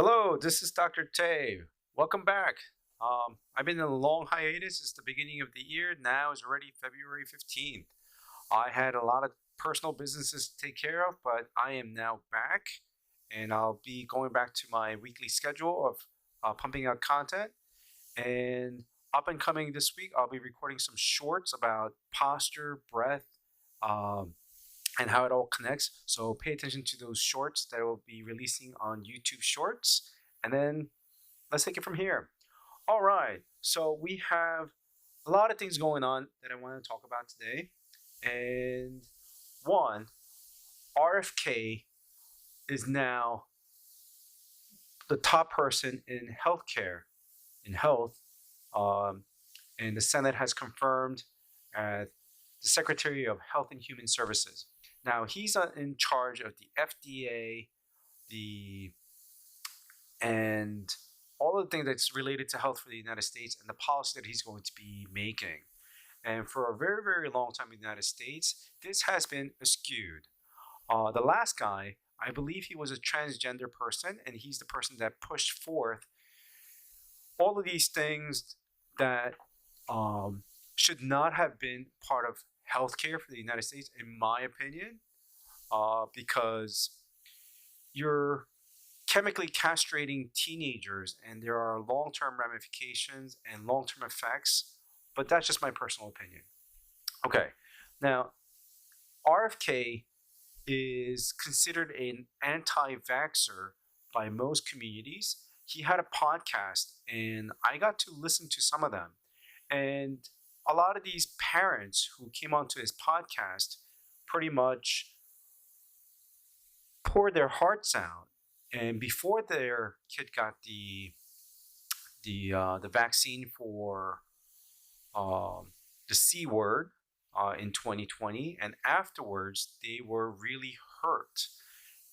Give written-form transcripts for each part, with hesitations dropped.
Hello, this is Dr. Tae. Welcome back. I've been in a long hiatus since the beginning of the year. Now is already February 15th. I had a lot of personal businesses to take care of, but I am now back and I'll be going back to my weekly schedule of pumping out content. And up and coming this week, I'll be recording some shorts about posture, breath, um, and how it all connects. So pay attention to those shorts that I will be releasing on YouTube Shorts. And then let's take it from here. All right. So we have a lot of things going on that I want to talk about today. And one, RFK is now the top person in healthcare, in health. Um, and the Senate has confirmed the Secretary of Health and Human Services. Now he's in charge of the FDA, the and all of the things that's related to health for the United States and the policy that he's going to be making. And for a very, very long time in the United States, this has been eschewed. The last guy, I believe he was a transgender person, and he's the person that pushed forth all of these things that should not have been part of healthcare for the United States, in my opinion, because you're chemically castrating teenagers and there are long-term ramifications and long-term effects, but that's just my personal opinion. Okay, now RFK is considered an anti-vaxxer by most communities. He had a podcast and I got to listen to some of them. And a lot of these parents who came onto his podcast pretty much poured their hearts out. And before their kid got the vaccine for the C word in 2020, and afterwards they were really hurt.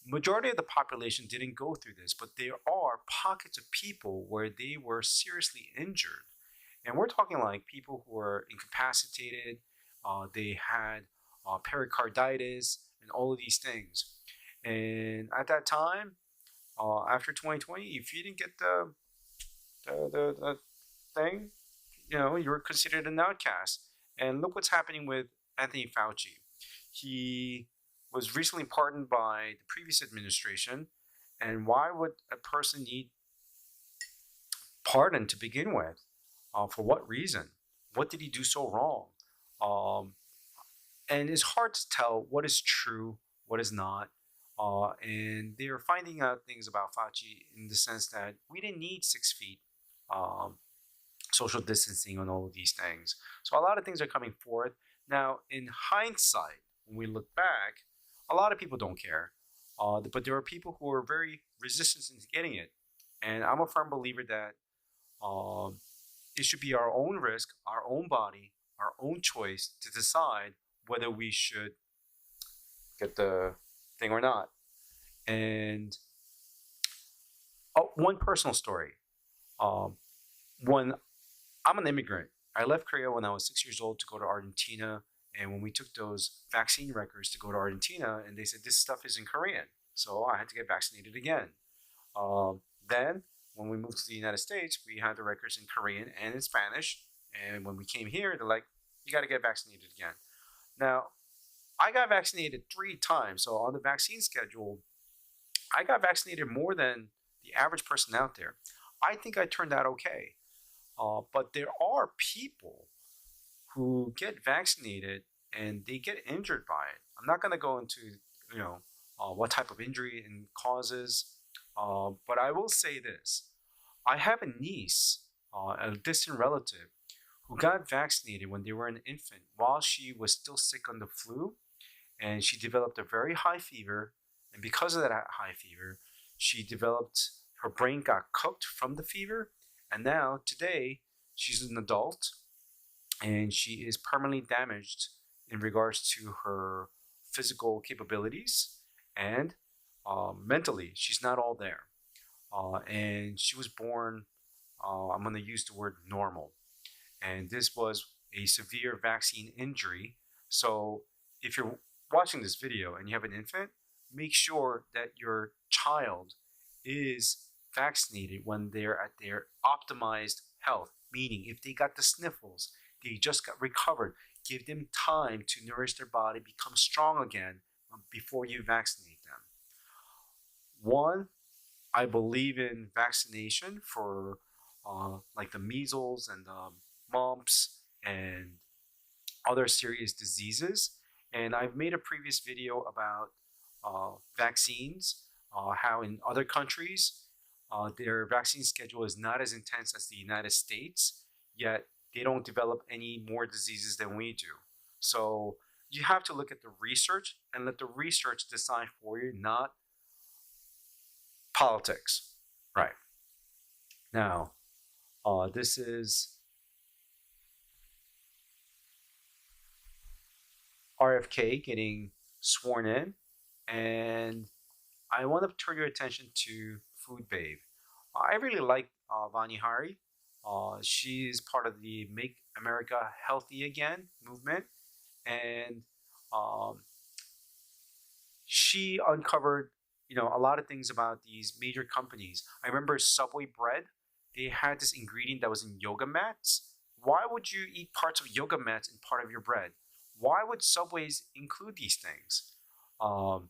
Majority of the population didn't go through this, but there are pockets of people where they were seriously injured. And we're talking like people who were incapacitated, they had pericarditis, and all of these things. And at that time, after 2020, if you didn't get the thing, you were considered an outcast. And look what's happening with Anthony Fauci. He was recently pardoned by the previous administration. And why would a person need pardon to begin with? For what reason? What did he do so wrong? And it's hard to tell what is true, what is not. And they're finding out things about Fauci in the sense that we didn't need 6 feet, social distancing, and all of these things. So a lot of things are coming forth. Now, in hindsight, when we look back, a lot of people don't care. But there are people who are very resistant into getting it. And I'm a firm believer that it should be our own risk, our own body, our own choice to decide whether we should get the thing or not. And one personal story. When I'm an immigrant, I left Korea when I was 6 years old to go to Argentina. And when we took those vaccine records to go to Argentina, and they said this stuff is in Korean, so I had to get vaccinated again. Then, when we moved to the United States, we had the records in Korean and in Spanish. And when we came here, they're like, you got to get vaccinated again. Now, I got vaccinated 3 times. So on the vaccine schedule, I got vaccinated more than the average person out there. I think I turned out okay. But there are people who get vaccinated and they get injured by it. I'm not going to go into, what type of injury and causes. But I will say this. I have a niece, a distant relative, who got vaccinated when they were an infant while she was still sick on the flu. And she developed a very high fever. And because of that high fever, her brain got cooked from the fever. And now, today, she's an adult and she is permanently damaged in regards to her physical capabilities and mentally. She's not all there. And she was born, I'm going to use the word normal. And this was a severe vaccine injury. So if you're watching this video and you have an infant, make sure that your child is vaccinated when they're at their optimized health, meaning if they got the sniffles, they just got recovered. Give them time to nourish their body, become strong again before you vaccinate them. One, I believe in vaccination for like the measles and the mumps and other serious diseases. And I've made a previous video about vaccines, how in other countries their vaccine schedule is not as intense as the United States, yet they don't develop any more diseases than we do. So you have to look at the research and let the research decide for you, not politics. Right. Now, this is RFK getting sworn in, and I want to turn your attention to Food Babe. I really like Vani Hari. She's part of the Make America Healthy Again movement, and um, she uncovered, a lot of things about these major companies. I remember Subway bread. They had this ingredient that was in yoga mats. Why would you eat parts of yoga mats in part of your bread? Why would Subways include these things? Um,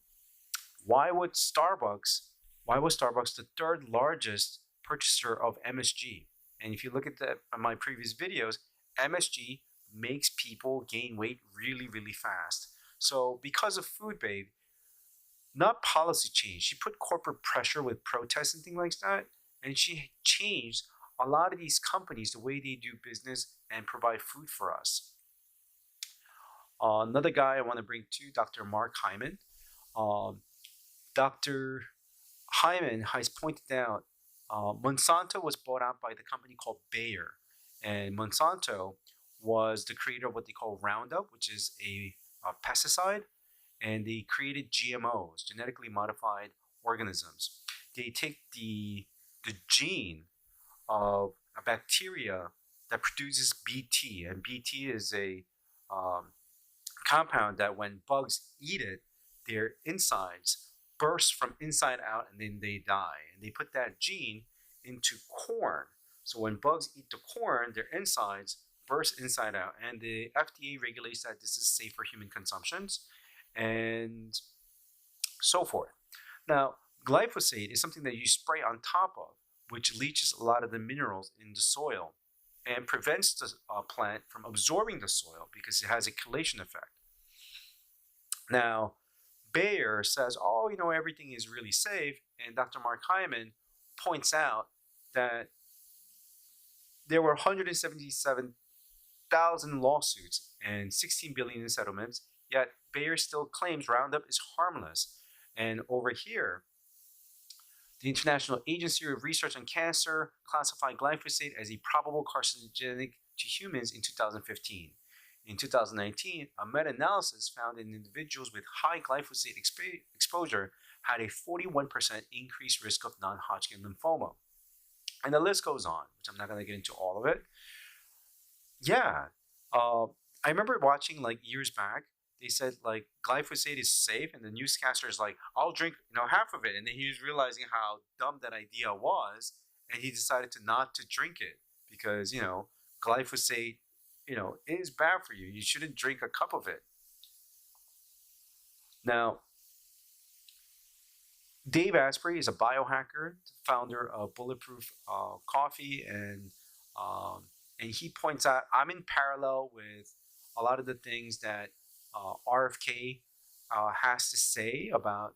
why would Starbucks? Why was Starbucks the third largest purchaser of MSG? And if you look at my previous videos, MSG makes people gain weight really, really fast. So because of Food Babe, not policy change. She put corporate pressure with protests and things like that, and she changed a lot of these companies the way they do business and provide food for us. Another guy I want to bring to Dr. Mark Hyman. Dr. Hyman has pointed out Monsanto was bought out by the company called Bayer, and Monsanto was the creator of what they call Roundup, which is a pesticide, and they created GMOs, genetically modified organisms. They take the gene of a bacteria that produces BT, and BT is a um, compound that when bugs eat it, their insides burst from inside out and then they die. And they put that gene into corn. So when bugs eat the corn, their insides burst inside out. And the FDA regulates that this is safe for human consumptions and so forth. Now, glyphosate is something that you spray on top of, which leaches a lot of the minerals in the soil and prevents the plant from absorbing the soil because it has a chelation effect. Now, Bayer says, oh, everything is really safe. And Dr. Mark Hyman points out that there were 177,000 lawsuits and 16 billion in settlements, yet Bayer still claims Roundup is harmless. And over here, the International Agency of Research on Cancer classified glyphosate as a probable carcinogenic to humans in 2015. In 2019, a meta-analysis found in individuals with high glyphosate exposure had a 41% increased risk of non-Hodgkin lymphoma. And the list goes on, which I'm not going to get into all of it. Yeah, I remember watching like years back, they said like glyphosate is safe, and the newscaster is like, I'll drink half of it, and then he was realizing how dumb that idea was, and he decided to not to drink it because glyphosate is bad for you. You shouldn't drink a cup of it. Now, Dave Asprey is a biohacker, founder of Bulletproof Coffee, and he points out I'm in parallel with a lot of the things that RFK has to say about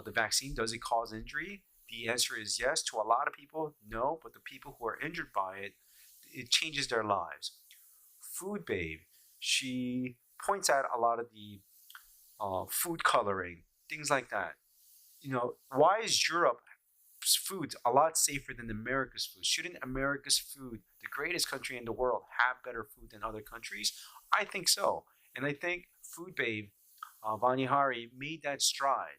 the vaccine. Does it cause injury? The answer is yes. To a lot of people, no. But the people who are injured by it, it changes their lives. Food Babe, she points out a lot of the food coloring, things like that. Why is Europe's food a lot safer than America's food? Shouldn't America's food, the greatest country in the world, have better food than other countries? I think so. And I think Food Babe, Vani Hari, made that stride.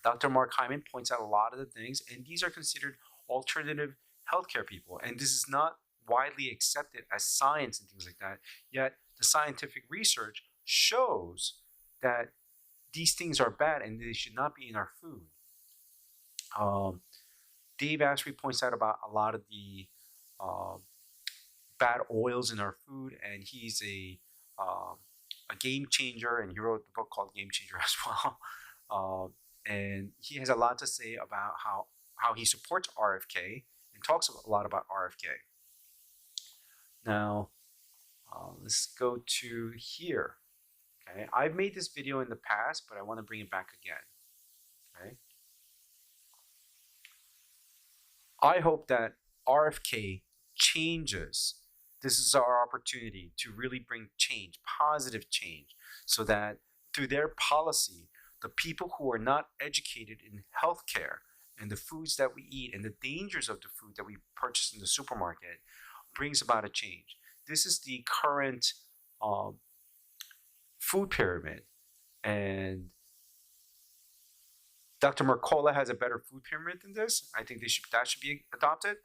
Dr. Mark Hyman points out a lot of the things, and these are considered alternative healthcare people. And this is not widely accepted as science and things like that. Yet the scientific research shows that these things are bad and they should not be in our food. Dave Asprey points out about a lot of the uh, bad oils in our food, and he's a game changer, and he wrote a book called Game Changer as well. And he has a lot to say about how he supports RFK and talks a lot about RFK. Now, let's go to here. Okay, I've made this video in the past, but I want to bring it back again. Okay, I hope that RFK changes. This is our opportunity to really bring change, positive change, so that through their policy, the people who are not educated in healthcare and the foods that we eat and the dangers of the food that we purchase in the supermarket brings about a change. This is the current um, food pyramid, and Dr. Mercola has a better food pyramid than this. I think that should be adopted.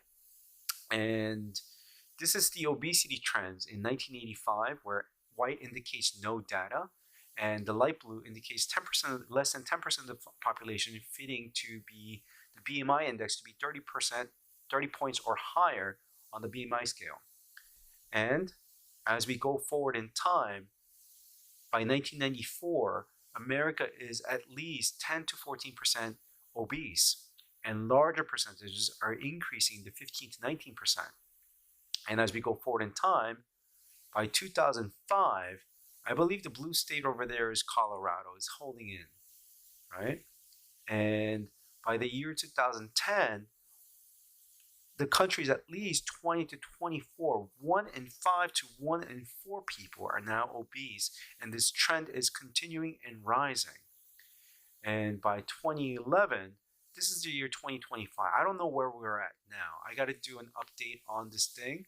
And this is the obesity trends in 1985, where white indicates no data, and the light blue indicates 10%, less than 10% of the population fitting to be the BMI index to be 30%, 30 points or higher on the BMI scale. And as we go forward in time, by 1994, America is at least 10 to 14% obese, and larger percentages are increasing to 15 to 19%. And as we go forward in time, by 2005, I believe the blue state over there is Colorado, is holding in, right? And by the year 2010, the country is at least 20 to 24. 1 in 5 to 1 in 4 people are now obese, and this trend is continuing and rising. And by 2011, this is the year 2025. I don't know where we're at now. I got to do an update on this thing,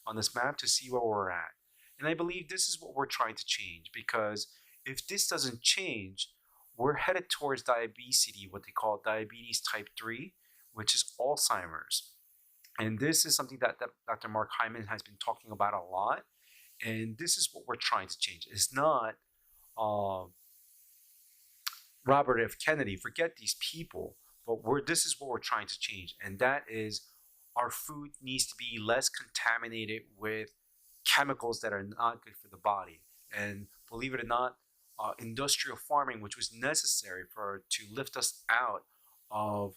on this map, to see where we're at. And I believe this is what we're trying to change, because if this doesn't change, we're headed towards diabetes, what they call diabetes type 3, which is Alzheimer's. And this is something that Dr. Mark Hyman has been talking about a lot. And this is what we're trying to change. It's not Robert F. Kennedy, forget these people, but this is what we're trying to change. And that is, our food needs to be less contaminated with chemicals that are not good for the body. And believe it or not, industrial farming, which was necessary to lift us out of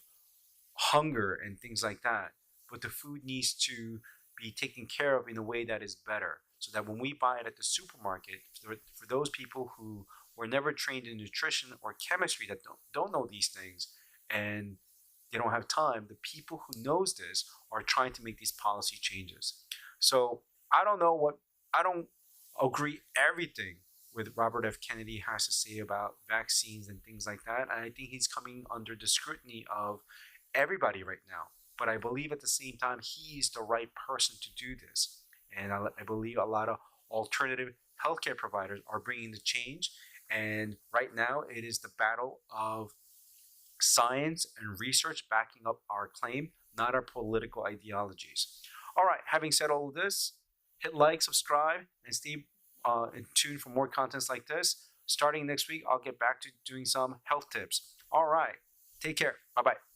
hunger and things like that, but the food needs to be taken care of in a way that is better, so that when we buy it at the supermarket, for those people who were never trained in nutrition or chemistry, that don't know these things, and they don't have time, the people who knows this are trying to make these policy changes. So I don't agree everything with Robert F. Kennedy has to say about vaccines and things like that. And I think he's coming under the scrutiny of everybody right now. But I believe at the same time, he's the right person to do this. And I believe a lot of alternative healthcare providers are bringing the change. And right now, it is the battle of science and research backing up our claim, not our political ideologies. All right, having said all of this, hit like, subscribe, and stay in tune for more contents like this. Starting next week, I'll get back to doing some health tips. All right, take care. Bye-bye.